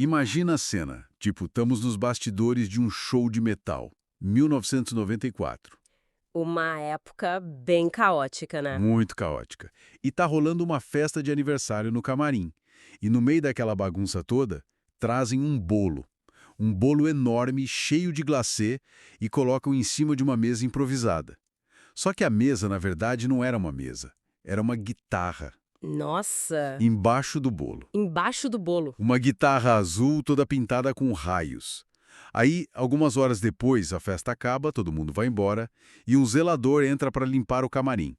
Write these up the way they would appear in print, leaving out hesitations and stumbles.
Imagina a cena, tipo, estamos nos bastidores de um show de metal, 1994. Uma época bem caótica, né? Muito caótica. E tá rolando uma festa de aniversário no camarim. E no meio daquela bagunça toda, trazem um bolo. Um bolo enorme, cheio de glacê, e colocam em cima de uma mesa improvisada. Só que a mesa, na verdade, não era uma mesa. Era uma guitarra, Nossa! embaixo do bolo. Embaixo do bolo. Uma guitarra azul toda pintada com raios. Aí, algumas horas depois, a festa acaba, todo mundo vai embora, e um zelador entra para limpar o camarim.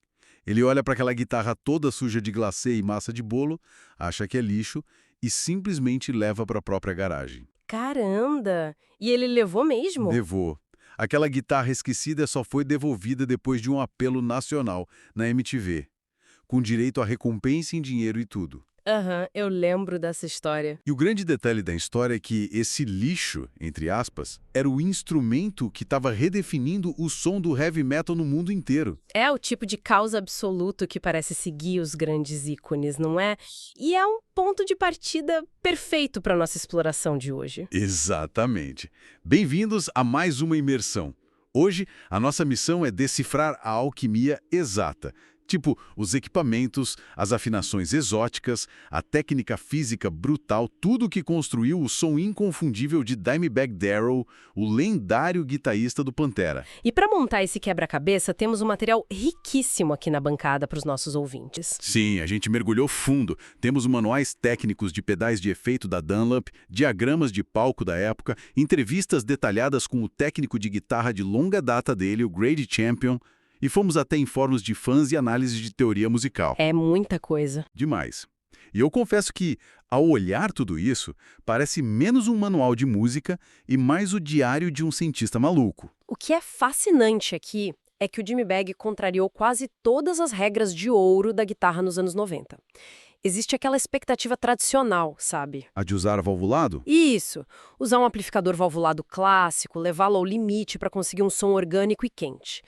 Ele olha para aquela guitarra toda suja de glacê e massa de bolo, acha que é lixo e simplesmente leva para a própria garagem. Caramba! E ele levou mesmo? Levou. Aquela guitarra esquecida só foi devolvida depois de um apelo nacional na MTV, com direito a recompensa em dinheiro e tudo. Aham, eu lembro dessa história. E o grande detalhe da história é que esse lixo, entre aspas, era o instrumento que estava redefinindo o som do heavy metal no mundo inteiro. É o tipo de causa absoluto que parece seguir os grandes ícones, não é? E é um ponto de partida perfeito para nossa exploração de hoje. Exatamente. Bem-vindos a mais uma imersão. Hoje, a nossa missão é decifrar a alquimia exata. Tipo, os equipamentos, as afinações exóticas, a técnica física brutal, tudo que construiu o som inconfundível de Dimebag Darrell, o lendário guitarrista do Pantera. E para montar esse quebra-cabeça, temos um material riquíssimo aqui na bancada para os nossos ouvintes. Sim, a gente mergulhou fundo. Temos manuais técnicos de pedais de efeito da Dunlop, diagramas de palco da época, entrevistas detalhadas com o técnico de guitarra de longa data dele, o Grady Champion, e fomos até em fóruns de fãs e análise de teoria musical. É muita coisa. Demais. E eu confesso que, ao olhar tudo isso, parece menos um manual de música e mais o diário de um cientista maluco. O que é fascinante aqui é que o Dimebag contrariou quase todas as regras de ouro da guitarra nos anos 90. Existe aquela expectativa tradicional, sabe? A de usar valvulado? Isso! Usar um amplificador valvulado clássico, levá-lo ao limite para conseguir um som orgânico e quente.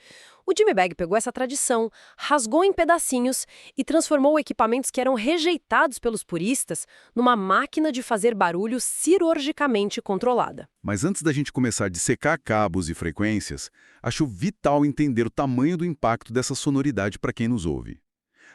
O Dimebag pegou essa tradição, rasgou em pedacinhos e transformou equipamentos que eram rejeitados pelos puristas numa máquina de fazer barulho cirurgicamente controlada. Mas antes da gente começar a dissecar cabos e frequências, acho vital entender o tamanho do impacto dessa sonoridade para quem nos ouve.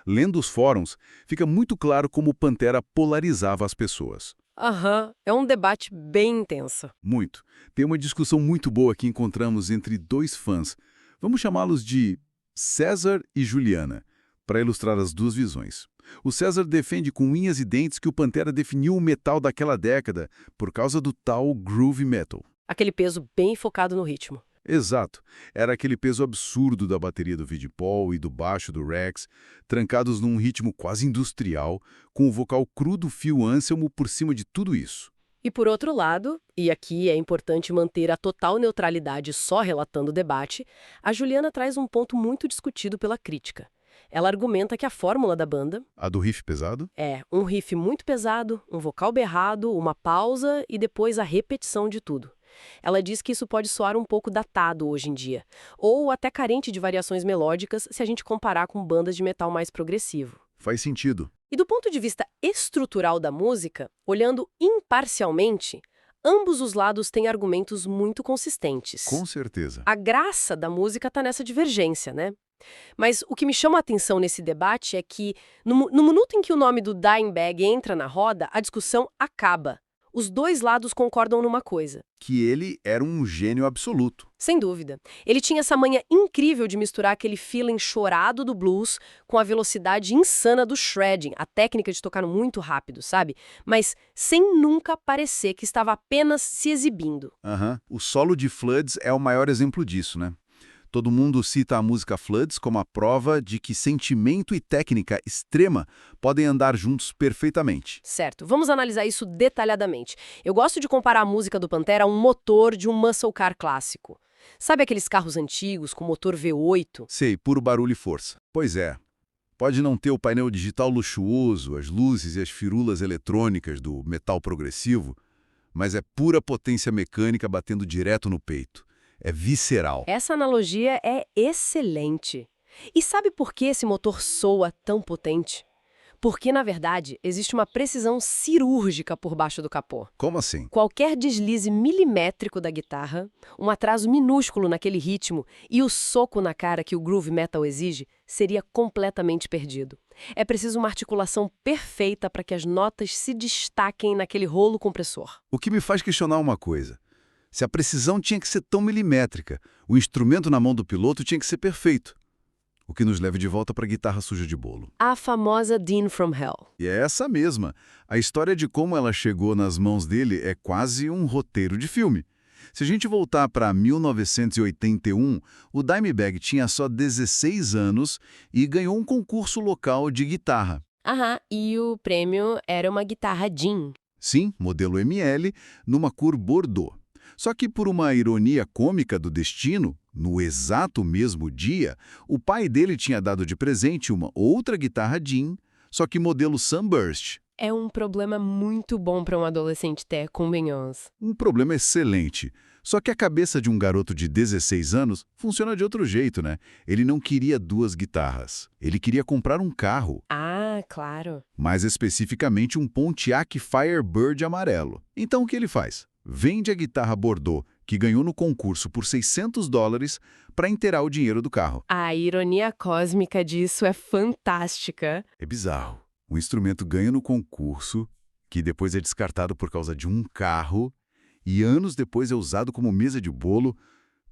Lendo os fóruns, fica muito claro como o Pantera polarizava as pessoas. Aham, é um debate bem intenso. Muito. Tem uma discussão muito boa que encontramos entre dois fãs. Vamos chamá-los de César e Juliana, para ilustrar as duas visões. O César defende com unhas e dentes que o Pantera definiu o metal daquela década por causa do tal groove metal. Aquele peso bem focado no ritmo. Exato. Era aquele peso absurdo da bateria do Vidi Paul e do baixo do Rex, trancados num ritmo quase industrial, com o vocal cru do Phil Anselmo por cima de tudo isso. E por outro lado, e aqui é importante manter a total neutralidade só relatando o debate, a Juliana traz um ponto muito discutido pela crítica. Ela argumenta que a fórmula da banda A do riff pesado? é um riff muito pesado, um vocal berrado, uma pausa e depois a repetição de tudo. Ela diz que isso pode soar um pouco datado hoje em dia, ou até carente de variações melódicas se a gente comparar com bandas de metal mais progressivo. Faz sentido. E do ponto de vista estrutural da música, olhando imparcialmente, ambos os lados têm argumentos muito consistentes. Com certeza. A graça da música está nessa divergência, né? Mas o que me chama a atenção nesse debate é que, no minuto em que o nome do Dimebag entra na roda, a discussão acaba. Os dois lados concordam numa coisa. Que ele era um gênio absoluto. Sem dúvida. Ele tinha essa manha incrível de misturar aquele feeling chorado do blues com a velocidade insana do shredding, a técnica de tocar muito rápido, sabe? Mas sem nunca parecer que estava apenas se exibindo. O solo de Floods é o maior exemplo disso, né? Todo mundo cita a música Floods como a prova de que sentimento e técnica extrema podem andar juntos perfeitamente. Certo, vamos analisar isso detalhadamente. Eu gosto de comparar a música do Pantera a um motor de um muscle car clássico. Sabe aqueles carros antigos com motor V8? Sei, puro barulho e força. Pois é. Pode não ter o painel digital luxuoso, as luzes e as firulas eletrônicas do metal progressivo, mas é pura potência mecânica batendo direto no peito. É visceral. Essa analogia é excelente. E sabe por que esse motor soa tão potente? Porque, na verdade, existe uma precisão cirúrgica por baixo do capô. Como assim? Qualquer deslize milimétrico da guitarra, um atraso minúsculo naquele ritmo e o soco na cara que o groove metal exige seria completamente perdido. É preciso uma articulação perfeita para que as notas se destaquem naquele rolo compressor. O que me faz questionar uma coisa. Se a precisão tinha que ser tão milimétrica, o instrumento na mão do piloto tinha que ser perfeito. O que nos leva de volta para a guitarra suja de bolo. A famosa Dean from Hell. E é essa mesma. A história de como ela chegou nas mãos dele é quase um roteiro de filme. Se a gente voltar para 1981, o Dimebag tinha só 16 anos e ganhou um concurso local de guitarra. Aham, e o prêmio era uma guitarra Dean. Sim, modelo ML, numa cor Bordeaux. Só que por uma ironia cômica do destino, no exato mesmo dia, o pai dele tinha dado de presente uma outra guitarra Dean, só que modelo Sunburst. É um problema muito bom para um adolescente ter, convenhamos. Um problema excelente. Só que a cabeça de um garoto de 16 anos funciona de outro jeito, né? Ele não queria duas guitarras. Ele queria comprar um carro. Ah, claro. Mais especificamente um Pontiac Firebird amarelo. Então o que ele faz? Vende a guitarra Bordeaux, que ganhou no concurso por $600, para inteirar o dinheiro do carro. A ironia cósmica disso é fantástica. É bizarro. Um instrumento ganha no concurso, que depois é descartado por causa de um carro, e anos depois é usado como mesa de bolo.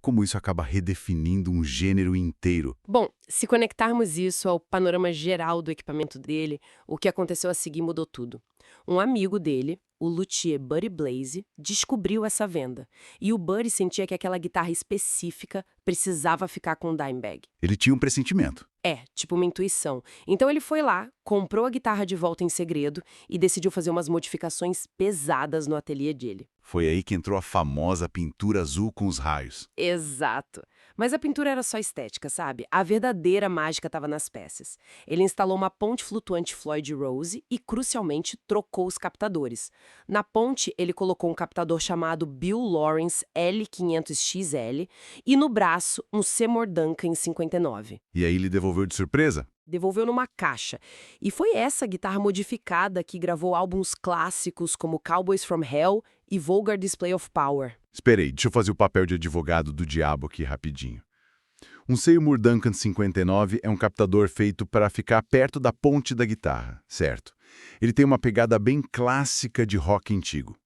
Como isso acaba redefinindo um gênero inteiro. Bom, se conectarmos isso ao panorama geral do equipamento dele, o que aconteceu a seguir mudou tudo. Um amigo dele, o luthier Buddy Blaze, descobriu essa venda. E o Buddy sentia que aquela guitarra específica precisava ficar com o Dimebag. Ele tinha um pressentimento. É, tipo uma intuição. Então ele foi lá, comprou a guitarra de volta em segredo e decidiu fazer umas modificações pesadas no ateliê dele. Foi aí que entrou a famosa pintura azul com os raios. Exato. Mas a pintura era só estética, sabe? A verdadeira mágica estava nas peças. Ele instalou uma ponte flutuante Floyd Rose e, crucialmente, trocou os captadores. Na ponte, ele colocou um captador chamado Bill Lawrence L500XL e no braço, um Seymour Duncan 59. E aí ele devolveu de surpresa? Devolveu numa caixa. E foi essa guitarra modificada que gravou álbuns clássicos como Cowboys from Hell e Vulgar Display of Power. Esperei, deixa eu fazer o papel de advogado do diabo aqui rapidinho. Um Seymour Duncan 59 é um captador feito para ficar perto da ponte da guitarra, certo? Ele tem uma pegada bem clássica de rock antigo.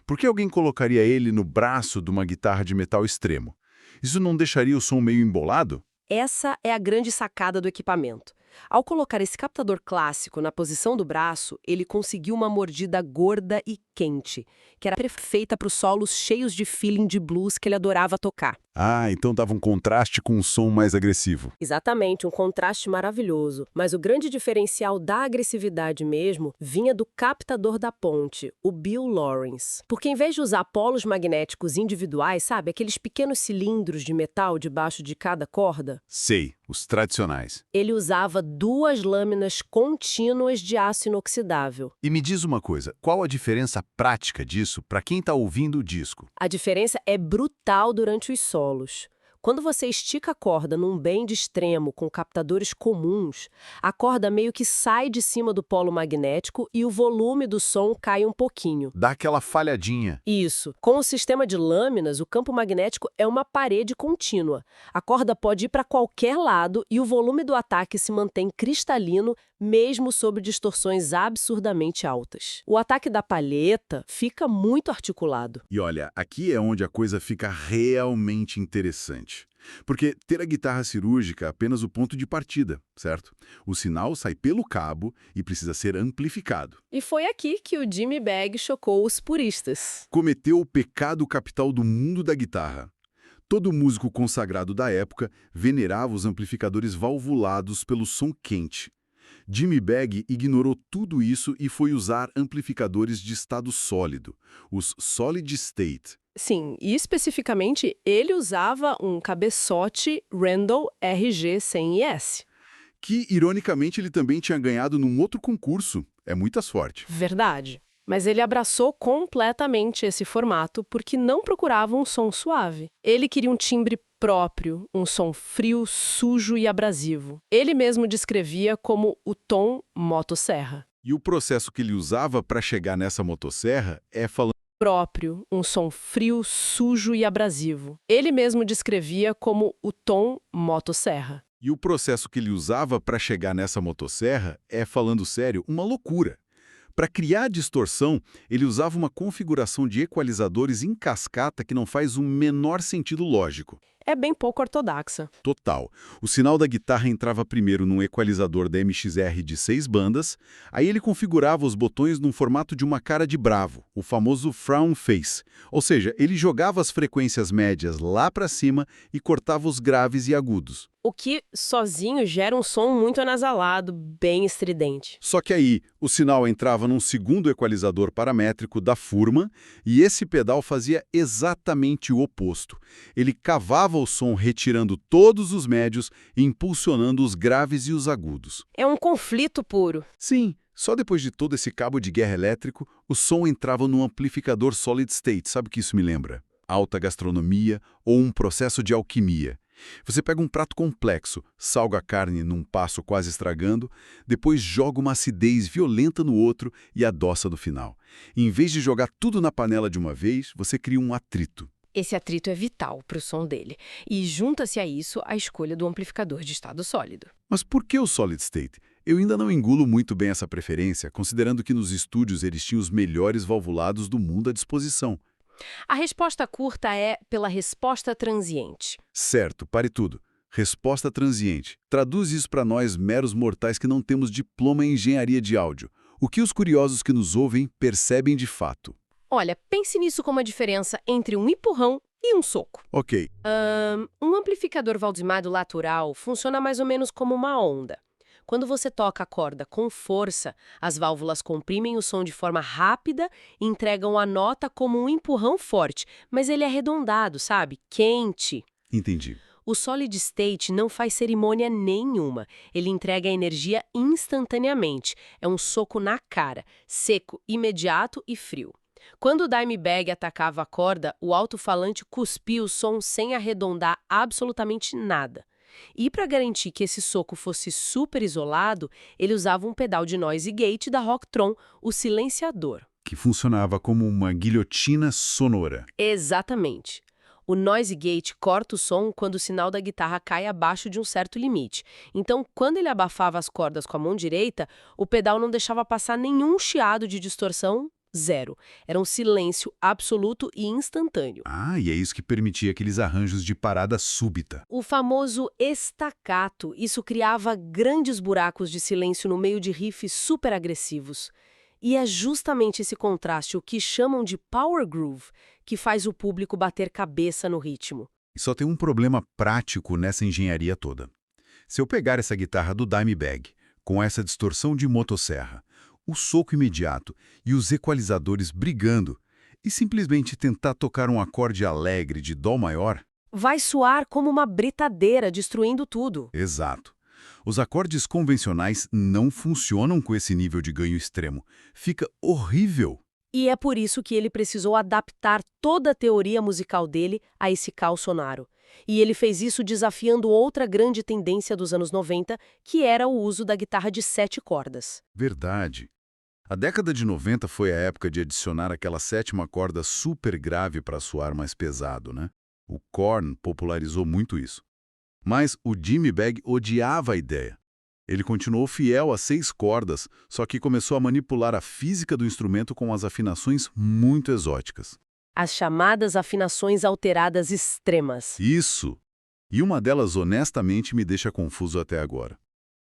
Por que alguém colocaria ele no braço de uma guitarra de metal extremo? Isso não deixaria o som meio embolado? Essa é a grande sacada do equipamento. Ao colocar esse captador clássico na posição do braço, ele conseguiu uma mordida gorda e quente, que era perfeita para os solos cheios de feeling de blues que ele adorava tocar. Ah, então dava um contraste com um som mais agressivo. Exatamente, um contraste maravilhoso. Mas o grande diferencial da agressividade mesmo vinha do captador da ponte, o Bill Lawrence. Porque em vez de usar polos magnéticos individuais, sabe, aqueles pequenos cilindros de metal debaixo de cada corda, Sei, os tradicionais. ele usava duas lâminas contínuas de aço inoxidável. E me diz uma coisa, qual a diferença prática disso para quem está ouvindo o disco? A diferença é brutal durante os solos. Quando você estica a corda num bend extremo com captadores comuns, a corda meio que sai de cima do polo magnético e o volume do som cai um pouquinho. Dá aquela falhadinha. Isso. Com o sistema de lâminas, o campo magnético é uma parede contínua. A corda pode ir para qualquer lado e o volume do ataque se mantém cristalino, mesmo sob distorções absurdamente altas. O ataque da palheta fica muito articulado. E olha, aqui é onde a coisa fica realmente interessante. Porque ter a guitarra cirúrgica é apenas o ponto de partida, certo? O sinal sai pelo cabo e precisa ser amplificado. E foi aqui que o Dimebag chocou os puristas. Cometeu o pecado capital do mundo da guitarra. Todo músico consagrado da época venerava os amplificadores valvulados pelo som quente. Dimebag ignorou tudo isso e foi usar amplificadores de estado sólido, os Solid State. Sim, e especificamente ele usava um cabeçote Randall RG-100IS. Que, ironicamente, ele também tinha ganhado num outro concurso. É muita sorte. Verdade. Mas ele abraçou completamente esse formato porque não procurava um som suave. Ele queria um timbre Próprio, um som frio, sujo e abrasivo. Ele mesmo descrevia como o tom motosserra. E o processo que ele usava para chegar nessa motosserra é falando. Próprio, um som frio, sujo e abrasivo. Ele mesmo descrevia como o tom motosserra. E o processo que ele usava para chegar nessa motosserra é, falando sério, uma loucura. Para criar distorção, ele usava uma configuração de equalizadores em cascata que não faz o menor sentido lógico. É bem pouco ortodoxa. Total. O sinal da guitarra entrava primeiro num equalizador da MXR de 6 bandas, aí ele configurava os botões num formato de uma cara de bravo, o famoso frown face. Ou seja, ele jogava as frequências médias lá para cima e cortava os graves e agudos. O que sozinho gera um som muito anasalado, bem estridente. Só que aí, o sinal entrava num segundo equalizador paramétrico da Furman e esse pedal fazia exatamente o oposto. Ele cavava o som retirando todos os médios e impulsionando os graves e os agudos. É um conflito puro. Sim, só depois de todo esse cabo de guerra elétrico, o som entrava num amplificador solid state. Sabe o que isso me lembra? Alta gastronomia ou um processo de alquimia. Você pega um prato complexo, salga a carne num passo quase estragando, depois joga uma acidez violenta no outro e adoça no final. E, em vez de jogar tudo na panela de uma vez, você cria um atrito. Esse atrito é vital para o som dele. E junta-se a isso a escolha do amplificador de estado sólido. Mas por que o solid state? Eu ainda não engulo muito bem essa preferência, considerando que nos estúdios eles tinham os melhores valvulados do mundo à disposição. A resposta curta é pela resposta transiente. Certo, pare tudo. Resposta transiente. Traduz isso para nós, meros mortais que não temos diploma em engenharia de áudio. O que os curiosos que nos ouvem percebem de fato? Olha, pense nisso como a diferença entre um empurrão e um soco. Ok, Um amplificador valdimado lateral funciona mais ou menos como uma onda. Quando você toca a corda com força, as válvulas comprimem o som de forma rápida e entregam a nota como um empurrão forte, mas ele é arredondado, sabe? Quente. entendi. O solid state não faz cerimônia nenhuma. Ele entrega a energia instantaneamente. É um soco na cara, seco, imediato e frio. Quando o Dimebag atacava a corda, o alto-falante cuspia o som sem arredondar absolutamente nada. E para garantir que esse soco fosse super isolado, ele usava um pedal de noise gate da Rocktron, o silenciador. Que funcionava como uma guilhotina sonora. Exatamente. O noise gate corta o som quando o sinal da guitarra cai abaixo de um certo limite. Então, quando ele abafava as cordas com a mão direita, o pedal não deixava passar nenhum chiado de distorção. Zero. Era um silêncio absoluto e instantâneo. Ah, e é isso que permitia aqueles arranjos de parada súbita. O famoso estacato, isso criava grandes buracos de silêncio no meio de riffs super agressivos. E é justamente esse contraste, o que chamam de power groove, que faz o público bater cabeça no ritmo. E só tem um problema prático nessa engenharia toda. Se eu pegar essa guitarra do Dimebag, com essa distorção de motosserra, o soco imediato e os equalizadores brigando, e simplesmente tentar tocar um acorde alegre de dó maior? Vai soar como uma britadeira, destruindo tudo. Exato. Os acordes convencionais não funcionam com esse nível de ganho extremo. Fica horrível. E é por isso que ele precisou adaptar toda a teoria musical dele a esse caos sonoro. E ele fez isso desafiando outra grande tendência dos anos 90, que era o uso da guitarra de 7 cordas. Verdade. A década de 90 foi a época de adicionar aquela sétima corda super grave para soar mais pesado, né? O Korn popularizou muito isso. Mas o Dimebag odiava a ideia. Ele continuou fiel a 6 cordas, só que começou a manipular a física do instrumento com as afinações muito exóticas. As chamadas afinações alteradas extremas. Isso! E uma delas honestamente me deixa confuso até agora.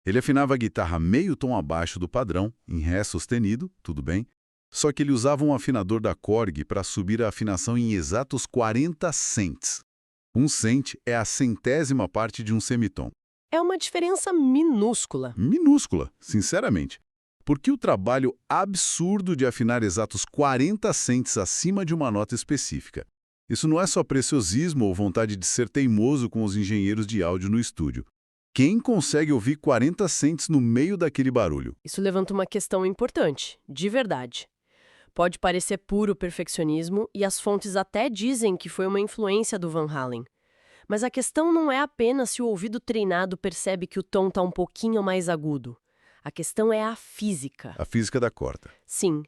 Ele afinava a guitarra meio tom abaixo do padrão, em Ré sustenido, tudo bem, só que ele usava um afinador da Korg para subir a afinação em exatos 40 cents. Um cent é a centésima parte de um semitom. É uma diferença minúscula. Minúscula, sinceramente. Porque o trabalho absurdo de afinar exatos 40 cents acima de uma nota específica. Isso não é só preciosismo ou vontade de ser teimoso com os engenheiros de áudio no estúdio. Quem consegue ouvir 40 cents no meio daquele barulho? Isso levanta uma questão importante, de verdade. Pode parecer puro perfeccionismo e as fontes até dizem que foi uma influência do Van Halen. Mas a questão não é apenas se o ouvido treinado percebe que o tom está um pouquinho mais agudo. A questão é a física. A física da corda. Sim.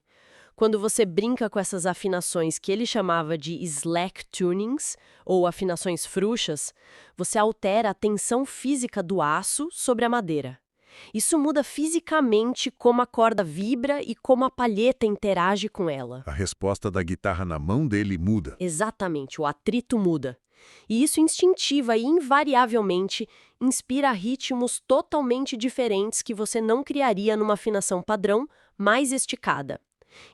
Quando você brinca com essas afinações que ele chamava de slack tunings, ou afinações frouxas, você altera a tensão física do aço sobre a madeira. Isso muda fisicamente como a corda vibra e como a palheta interage com ela. A resposta da guitarra na mão dele muda. Exatamente, o atrito muda. E isso instintiva e invariavelmente inspira ritmos totalmente diferentes que você não criaria numa afinação padrão mais esticada.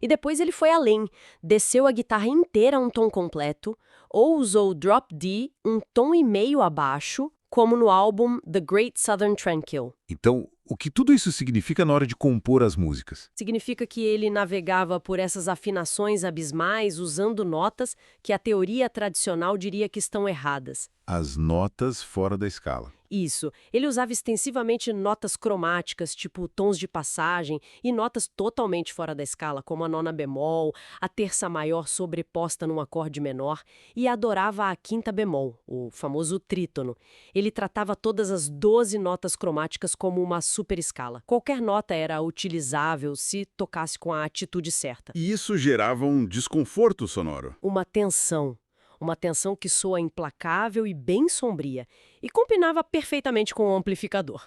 E depois ele foi além, desceu a guitarra inteira a um tom completo, ou usou o drop D um tom e meio abaixo, como no álbum The Great Southern Tranquil. Então, o que tudo isso significa na hora de compor as músicas? Significa que ele navegava por essas afinações abismais usando notas que a teoria tradicional diria que estão erradas. As notas fora da escala. Isso. Ele usava extensivamente notas cromáticas, tipo tons de passagem, e notas totalmente fora da escala, como a nona bemol, a terça maior sobreposta num acorde menor, e adorava a quinta bemol, o famoso trítono. Ele tratava todas as 12 notas cromáticas como uma superescala. Qualquer nota era utilizável se tocasse com a atitude certa. E isso gerava um desconforto sonoro. Uma tensão. Uma tensão que soa implacável e bem sombria, e combinava perfeitamente com o amplificador.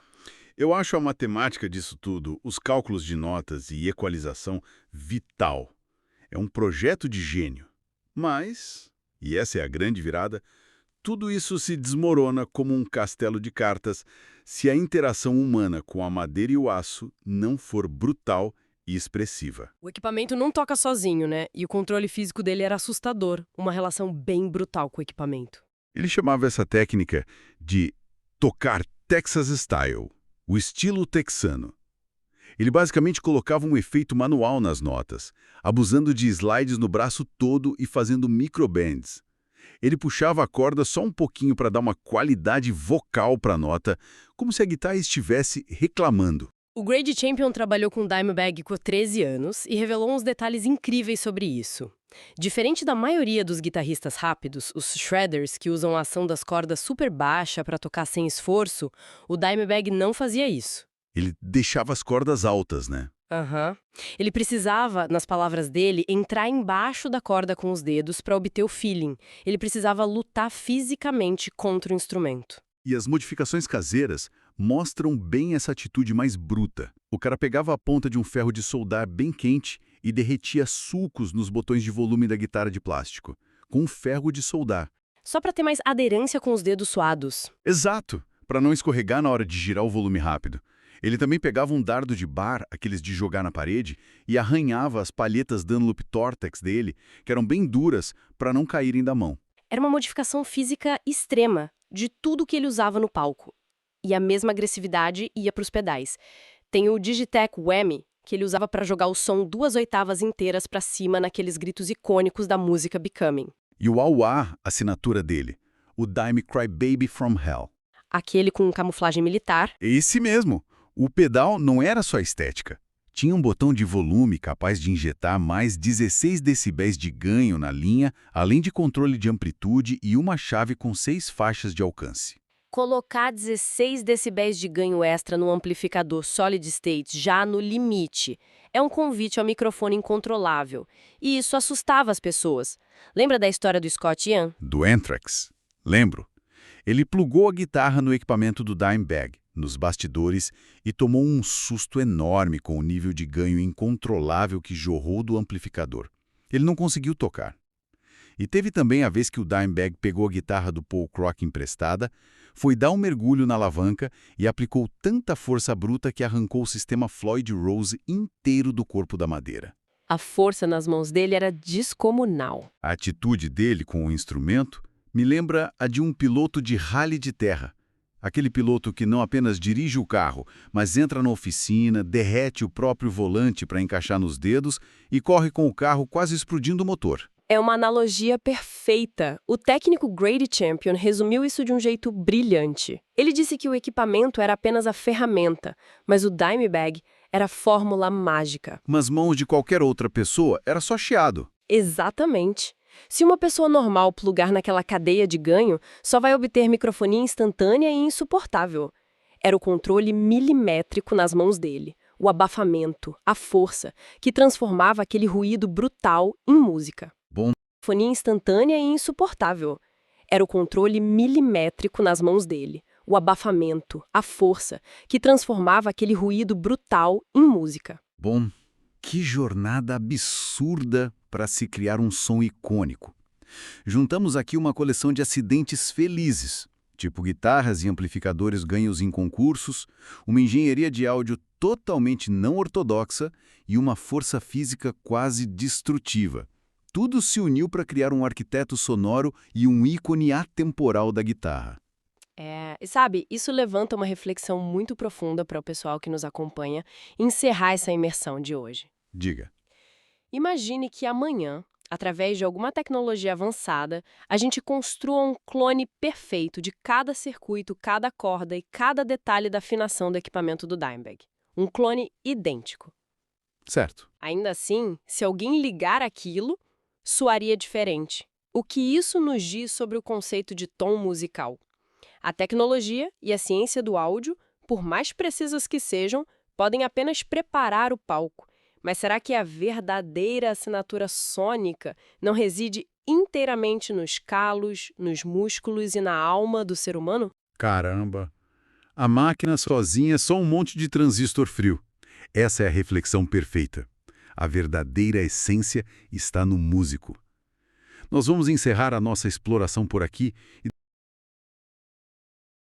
Eu acho a matemática disso tudo, os cálculos de notas e equalização, vital. É um projeto de gênio. Mas, e essa é a grande virada, tudo isso se desmorona como um castelo de cartas se a interação humana com a madeira e o aço não for brutal e expressiva. O equipamento não toca sozinho, né? E o controle físico dele era assustador, uma relação bem brutal com o equipamento. Ele chamava essa técnica de tocar Texas Style, o estilo texano. Ele basicamente colocava um efeito manual nas notas, abusando de slides no braço todo e fazendo microbands. Ele puxava a corda só um pouquinho para dar uma qualidade vocal para a nota, como se a guitarra estivesse reclamando. O Grady Champion trabalhou com Dimebag por 13 anos e revelou uns detalhes incríveis sobre isso. Diferente da maioria dos guitarristas rápidos, os shredders, que usam a ação das cordas super baixa para tocar sem esforço, o Dimebag não fazia isso. Ele deixava as cordas altas, né? Ele precisava, nas palavras dele, entrar embaixo da corda com os dedos para obter o feeling. Ele precisava lutar fisicamente contra o instrumento. E as modificações caseiras mostram bem essa atitude mais bruta. O cara pegava a ponta de um ferro de soldar bem quente e derretia sulcos nos botões de volume da guitarra de plástico, com um ferro de soldar. Só para ter mais aderência com os dedos suados. Exato, para não escorregar na hora de girar o volume rápido. Ele também pegava um dardo de bar, aqueles de jogar na parede, e arranhava as palhetas Dunlop Tortex dele, que eram bem duras, para não caírem da mão. Era uma modificação física extrema de tudo que ele usava no palco. E a mesma agressividade ia para os pedais. Tem o Digitech Whammy, que ele usava para jogar o som 2 oitavas inteiras para cima naqueles gritos icônicos da música Becoming. E o wah-wah, assinatura dele, o Dime Cry Baby from Hell. Aquele com camuflagem militar. Esse mesmo. O pedal não era só estética. Tinha um botão de volume capaz de injetar mais 16 decibéis de ganho na linha, além de controle de amplitude e uma chave com 6 faixas de alcance. Colocar 16 decibéis de ganho extra no amplificador solid state já no limite é um convite ao microfone incontrolável. E isso assustava as pessoas. Lembra da história do Scott Ian? Do Anthrax. Lembro. Ele plugou a guitarra no equipamento do Dimebag, nos bastidores, e tomou um susto enorme com o nível de ganho incontrolável que jorrou do amplificador. Ele não conseguiu tocar. E teve também a vez que o Dimebag pegou a guitarra do Paul Crock emprestada, foi dar um mergulho na alavanca e aplicou tanta força bruta que arrancou o sistema Floyd Rose inteiro do corpo da madeira. A força nas mãos dele era descomunal. A atitude dele com o instrumento me lembra a de um piloto de rally de terra. Aquele piloto que não apenas dirige o carro, mas entra na oficina, derrete o próprio volante para encaixar nos dedos e corre com o carro quase explodindo o motor. É uma analogia perfeita. O técnico Grady Champion resumiu isso de um jeito brilhante. Ele disse que o equipamento era apenas a ferramenta, mas o Dimebag era a fórmula mágica. Nas mãos de qualquer outra pessoa, era só chiado. Exatamente. Se uma pessoa normal plugar naquela cadeia de ganho, só vai obter microfonia instantânea e insuportável. Era o controle milimétrico nas mãos dele, o abafamento, a força, que transformava aquele ruído brutal em música. Bom, Microfonia instantânea e insuportável. Era o controle milimétrico nas mãos dele, o abafamento, a força, que transformava aquele ruído brutal em música. bom, que jornada absurda para se criar um som icônico. Juntamos aqui uma coleção de acidentes felizes, tipo guitarras e amplificadores ganhos em concursos, uma engenharia de áudio totalmente não ortodoxa e uma força física quase destrutiva. Tudo se uniu para criar um arquiteto sonoro e um ícone atemporal da guitarra. E sabe, isso levanta uma reflexão muito profunda para o pessoal que nos acompanha encerrar essa imersão de hoje. Diga. Imagine que amanhã, através de alguma tecnologia avançada, a gente construa um clone perfeito de cada circuito, cada corda e cada detalhe da afinação do equipamento do Dimebag. Um clone idêntico. Certo. Ainda assim, se alguém ligar aquilo, soaria diferente. O que isso nos diz sobre o conceito de tom musical? A tecnologia e a ciência do áudio, por mais precisas que sejam, podem apenas preparar o palco. Mas será que a verdadeira assinatura sônica não reside inteiramente nos calos, nos músculos e na alma do ser humano? Caramba! A máquina sozinha é só um monte de transistor frio. Essa é a reflexão perfeita. A verdadeira essência está no músico. Nós vamos encerrar a nossa exploração por aqui e